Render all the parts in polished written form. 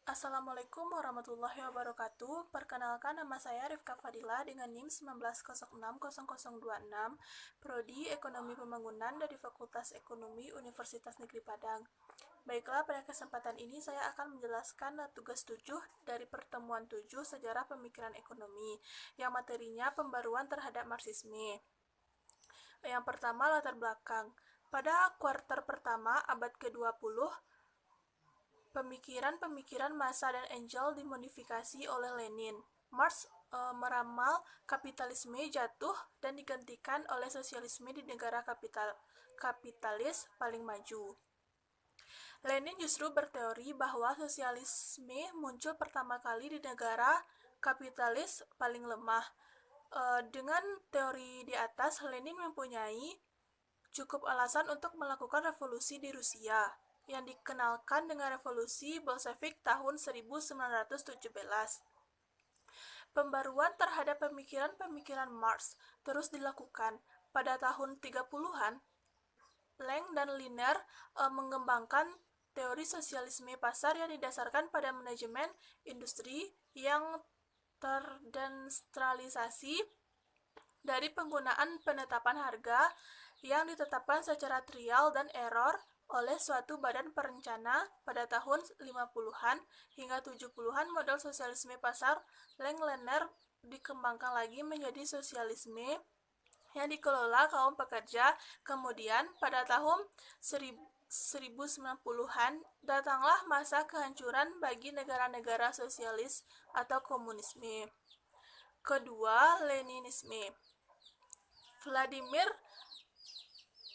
Assalamualaikum warahmatullahi wabarakatuh. Perkenalkan, nama saya Rifka Fadila dengan NIM 19060026, Prodi Ekonomi Pembangunan dari Fakultas Ekonomi Universitas Negeri Padang. Baiklah, pada kesempatan ini saya akan menjelaskan tugas 7 dari pertemuan 7 Sejarah Pemikiran Ekonomi, yang materinya pembaruan terhadap Marxisme. Yang pertama, latar belakang. Pada kuarter pertama abad ke-20, pemikiran-pemikiran Massa dan Engels dimodifikasi oleh Lenin. Marx meramal kapitalisme jatuh dan digantikan oleh sosialisme di negara kapitalis paling maju. Lenin justru berteori bahwa sosialisme muncul pertama kali di negara kapitalis paling lemah. Dengan teori di atas, Lenin mempunyai cukup alasan untuk melakukan revolusi di Rusia, yang dikenalkan dengan revolusi Bolshevik tahun 1917. Pembaruan terhadap pemikiran-pemikiran Marx terus dilakukan. Pada tahun 30-an, Leng dan Liner mengembangkan teori sosialisme pasar yang didasarkan pada manajemen industri yang terdesentralisasi dari penggunaan penetapan harga yang ditetapkan secara trial dan error oleh suatu badan perencana. Pada tahun 50-an hingga 70-an, model sosialisme pasar Leng-Liner dikembangkan lagi menjadi sosialisme yang dikelola kaum pekerja. Kemudian pada tahun 1090-an datanglah masa kehancuran bagi negara-negara sosialis atau komunisme. Kedua, Leninisme. Vladimir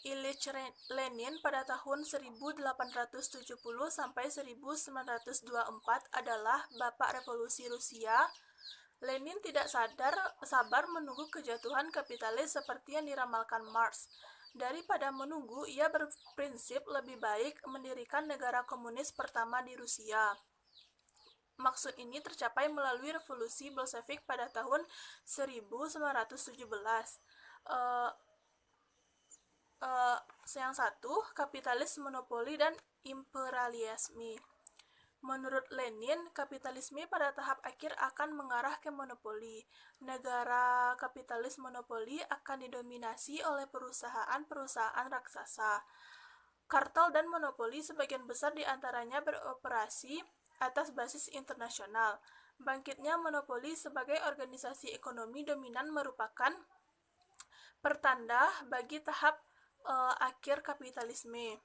Ilyich Lenin pada tahun 1870 sampai 1924 adalah bapak revolusi Rusia. Lenin tidak sabar menunggu kejatuhan kapitalis seperti yang diramalkan Marx. Daripada menunggu, ia berprinsip lebih baik mendirikan negara komunis pertama di Rusia. Maksud ini tercapai melalui revolusi Bolshevik pada tahun 1917. Yang satu, kapitalis monopoli dan imperialisme. Menurut Lenin, kapitalisme pada tahap akhir akan mengarah ke monopoli. Negara kapitalis monopoli akan didominasi oleh perusahaan-perusahaan raksasa. Kartel dan monopoli sebagian besar diantaranya beroperasi atas basis internasional. Bangkitnya monopoli sebagai organisasi ekonomi dominan merupakan pertanda bagi tahap akhir kapitalisme.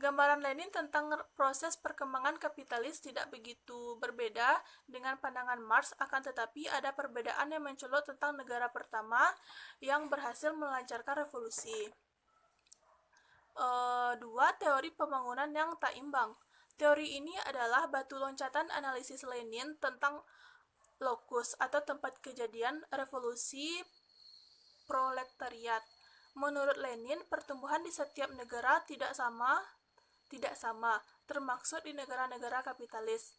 Gambaran Lenin tentang proses perkembangan kapitalis tidak begitu berbeda dengan pandangan Marx, akan tetapi ada perbedaan yang mencolok tentang negara pertama yang berhasil melancarkan revolusi. 2. Teori pembangunan yang tak imbang. Teori ini adalah batu loncatan analisis Lenin tentang lokus atau tempat kejadian revolusi proletariat. Menurut Lenin, pertumbuhan di setiap negara tidak sama, termaksud di negara-negara kapitalis.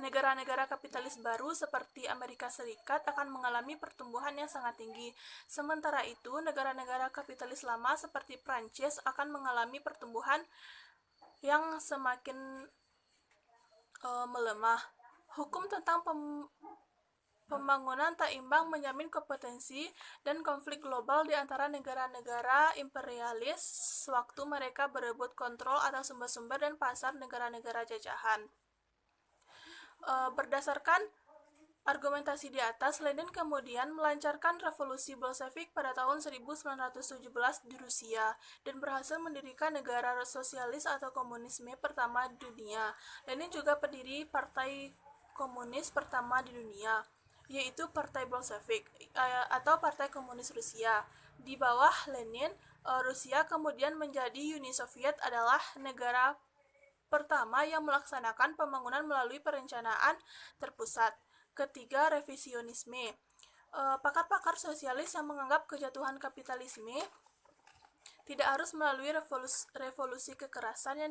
Negara-negara kapitalis baru seperti Amerika Serikat akan mengalami pertumbuhan yang sangat tinggi. Sementara itu, negara-negara kapitalis lama seperti Prancis akan mengalami pertumbuhan yang semakin melemah. Hukum tentang pembangunan tak imbang menjamin kompetensi dan konflik global di antara negara-negara imperialis sewaktu mereka berebut kontrol atas sumber-sumber dan pasar negara-negara jajahan. Berdasarkan argumentasi di atas, Lenin kemudian melancarkan revolusi Bolshevik pada tahun 1917 di Rusia dan berhasil mendirikan negara sosialis atau komunisme pertama di dunia. Lenin juga pendiri partai komunis pertama di dunia, yaitu Partai Bolshevik atau Partai Komunis Rusia. Di bawah Lenin, Rusia kemudian menjadi Uni Soviet adalah negara pertama yang melaksanakan pembangunan melalui perencanaan terpusat. Ketiga, revisionisme. Pakar-pakar sosialis yang menganggap kejatuhan kapitalisme tidak harus melalui revolusi kekerasan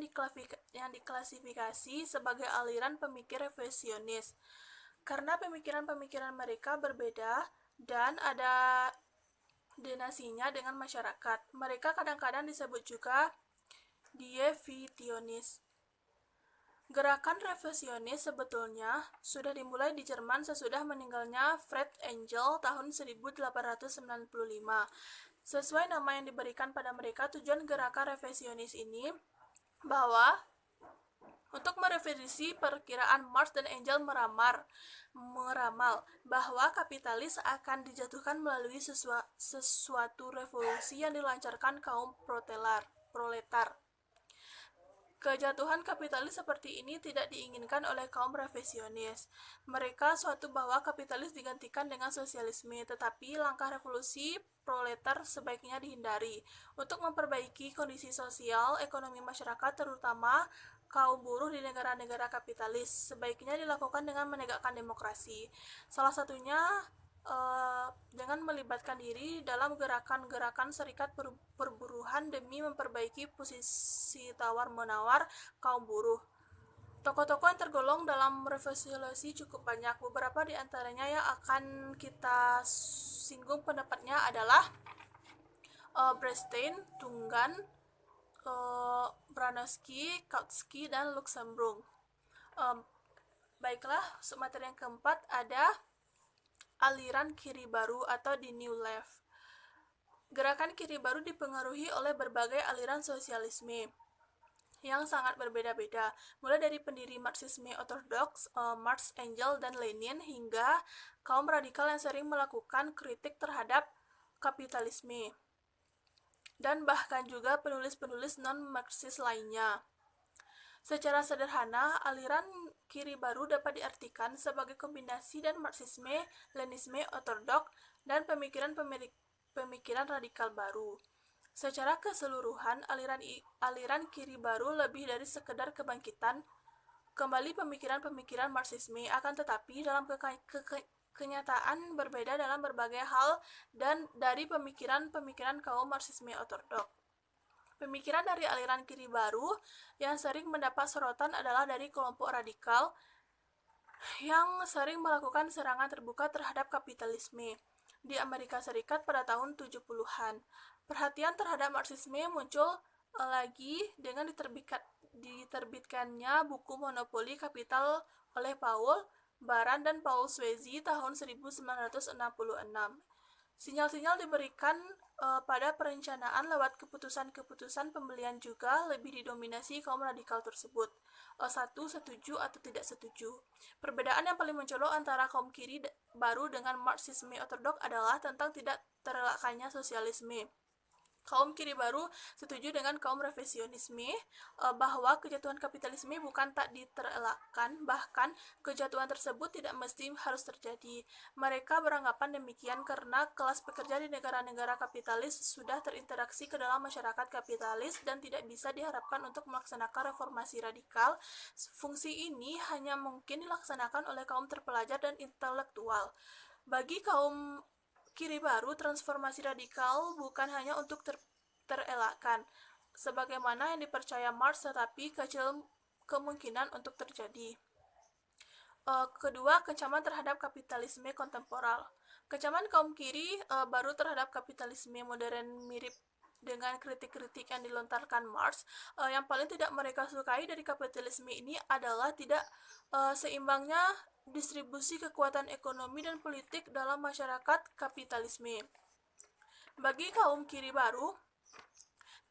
yang diklasifikasi sebagai aliran pemikir revisionis. Karena pemikiran-pemikiran mereka berbeda dan ada denasinya dengan masyarakat. Mereka kadang-kadang disebut juga dievitionis. Gerakan revisionis sebetulnya sudah dimulai di Jerman sesudah meninggalnya Fred Engel tahun 1895. Sesuai nama yang diberikan pada mereka, tujuan gerakan revisionis ini bahwa untuk merevisi perkiraan Marx dan Engel meramal bahwa kapitalis akan dijatuhkan melalui sesuatu revolusi yang dilancarkan kaum proletar. Kejatuhan kapitalis seperti ini tidak diinginkan oleh kaum revisionis. Mereka suatu bahwa kapitalis digantikan dengan sosialisme, tetapi langkah revolusi proletar sebaiknya dihindari. Untuk memperbaiki kondisi sosial ekonomi masyarakat, terutama kaum buruh di negara-negara kapitalis, sebaiknya dilakukan dengan menegakkan demokrasi. Salah satunya dengan melibatkan diri dalam gerakan-gerakan serikat perburuhan demi memperbaiki posisi tawar-menawar kaum buruh. Tokoh-tokoh yang tergolong dalam revolusi cukup banyak. Beberapa di antaranya yang akan kita singgung pendapatnya adalah Bernstein, Tungan, Branoski, Kautsky, dan Luxemburg. Baiklah, materi yang keempat ada aliran kiri baru atau the New Left. Gerakan kiri baru dipengaruhi oleh berbagai aliran sosialisme yang sangat berbeda-beda, mulai dari pendiri Marxisme ortodoks, Marx, Engels, dan Lenin, hingga kaum radikal yang sering melakukan kritik terhadap kapitalisme, dan bahkan juga penulis-penulis non-Marxis lainnya. Secara sederhana, aliran kiri baru dapat diartikan sebagai kombinasi dan Marxisme, Leninisme ortodoks, dan pemikiran radikal baru. Secara keseluruhan, aliran kiri baru lebih dari sekedar kebangkitan kembali pemikiran-pemikiran Marxisme, akan tetapi dalam kenyataan berbeda dalam berbagai hal dan dari pemikiran-pemikiran kaum Marxisme ortodoks. Pemikiran dari aliran kiri baru yang sering mendapat sorotan adalah dari kelompok radikal yang sering melakukan serangan terbuka terhadap kapitalisme di Amerika Serikat pada tahun 70-an. Perhatian terhadap Marxisme muncul lagi dengan diterbitkannya buku Monopoli Kapital oleh Paul Baran dan Paul Swayze tahun 1966. Sinyal-sinyal diberikan pada perencanaan lewat keputusan-keputusan pembelian juga lebih didominasi kaum radikal tersebut. Satu, setuju atau tidak setuju. Perbedaan yang paling mencolok antara kaum kiri baru dengan Marxisme ortodoks adalah tentang tidak terelakkannya sosialisme. Kaum kiri baru setuju dengan kaum revisionisme bahwa kejatuhan kapitalisme bukan tak diterelakkan, bahkan kejatuhan tersebut tidak mesti harus terjadi. Mereka beranggapan demikian karena kelas pekerja di negara-negara kapitalis sudah terinteraksi ke dalam masyarakat kapitalis dan tidak bisa diharapkan untuk melaksanakan reformasi radikal. Fungsi ini hanya mungkin dilaksanakan oleh kaum terpelajar dan intelektual. Bagi kaum kiri baru, transformasi radikal bukan hanya untuk terelakkan, sebagaimana yang dipercaya Marx, tetapi kecil kemungkinan untuk terjadi. Kedua, kecaman terhadap kapitalisme kontemporer. Kecaman kaum kiri baru terhadap kapitalisme modern mirip dengan kritik-kritik yang dilontarkan Marx. Yang paling tidak mereka sukai dari kapitalisme ini adalah tidak seimbangnya distribusi kekuatan ekonomi dan politik dalam masyarakat kapitalisme. Bagi kaum kiri baru,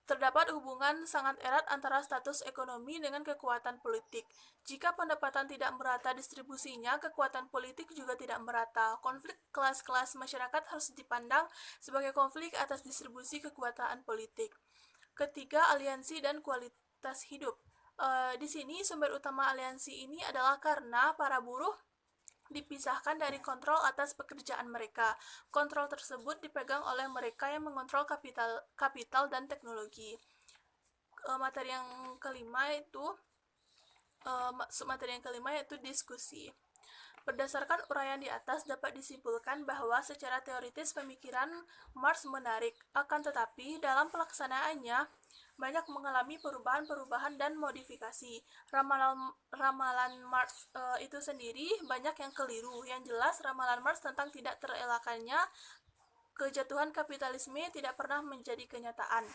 terdapat hubungan sangat erat antara status ekonomi dengan kekuatan politik. Jika pendapatan tidak merata distribusinya, kekuatan politik juga tidak merata. Konflik kelas-kelas masyarakat harus dipandang sebagai konflik atas distribusi kekuatan politik. Ketiga, aliansi dan kualitas hidup. Di sini sumber utama aliansi ini adalah karena para buruh dipisahkan dari kontrol atas pekerjaan mereka. Kontrol tersebut dipegang oleh mereka yang mengontrol kapital dan teknologi. Materi yang kelima yaitu diskusi. Berdasarkan uraian di atas, dapat disimpulkan bahwa secara teoritis pemikiran Marx menarik, akan tetapi dalam pelaksanaannya banyak mengalami perubahan-perubahan dan modifikasi. Ramalan Marx itu sendiri banyak yang keliru. Yang jelas, ramalan Marx tentang tidak terelakkannya kejatuhan kapitalisme tidak pernah menjadi kenyataan.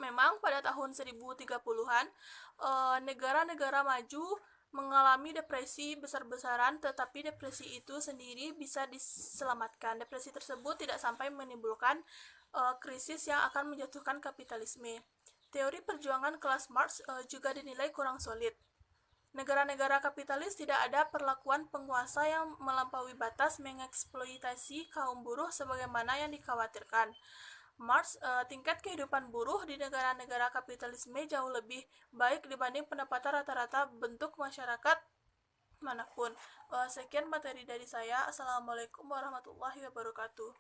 Memang pada tahun 1030-an, negara-negara maju mengalami depresi besar-besaran, tetapi depresi itu sendiri bisa diselamatkan. Depresi tersebut tidak sampai menimbulkan krisis yang akan menjatuhkan kapitalisme. Teori perjuangan kelas Marx juga dinilai kurang solid. Negara-negara kapitalis tidak ada perlakuan penguasa yang melampaui batas mengeksploitasi kaum buruh sebagaimana yang dikhawatirkan. Tingkat kehidupan buruh di negara-negara kapitalisme jauh lebih baik dibanding pendapatan rata-rata bentuk masyarakat manapun. Sekian materi dari saya. Assalamualaikum warahmatullahi wabarakatuh.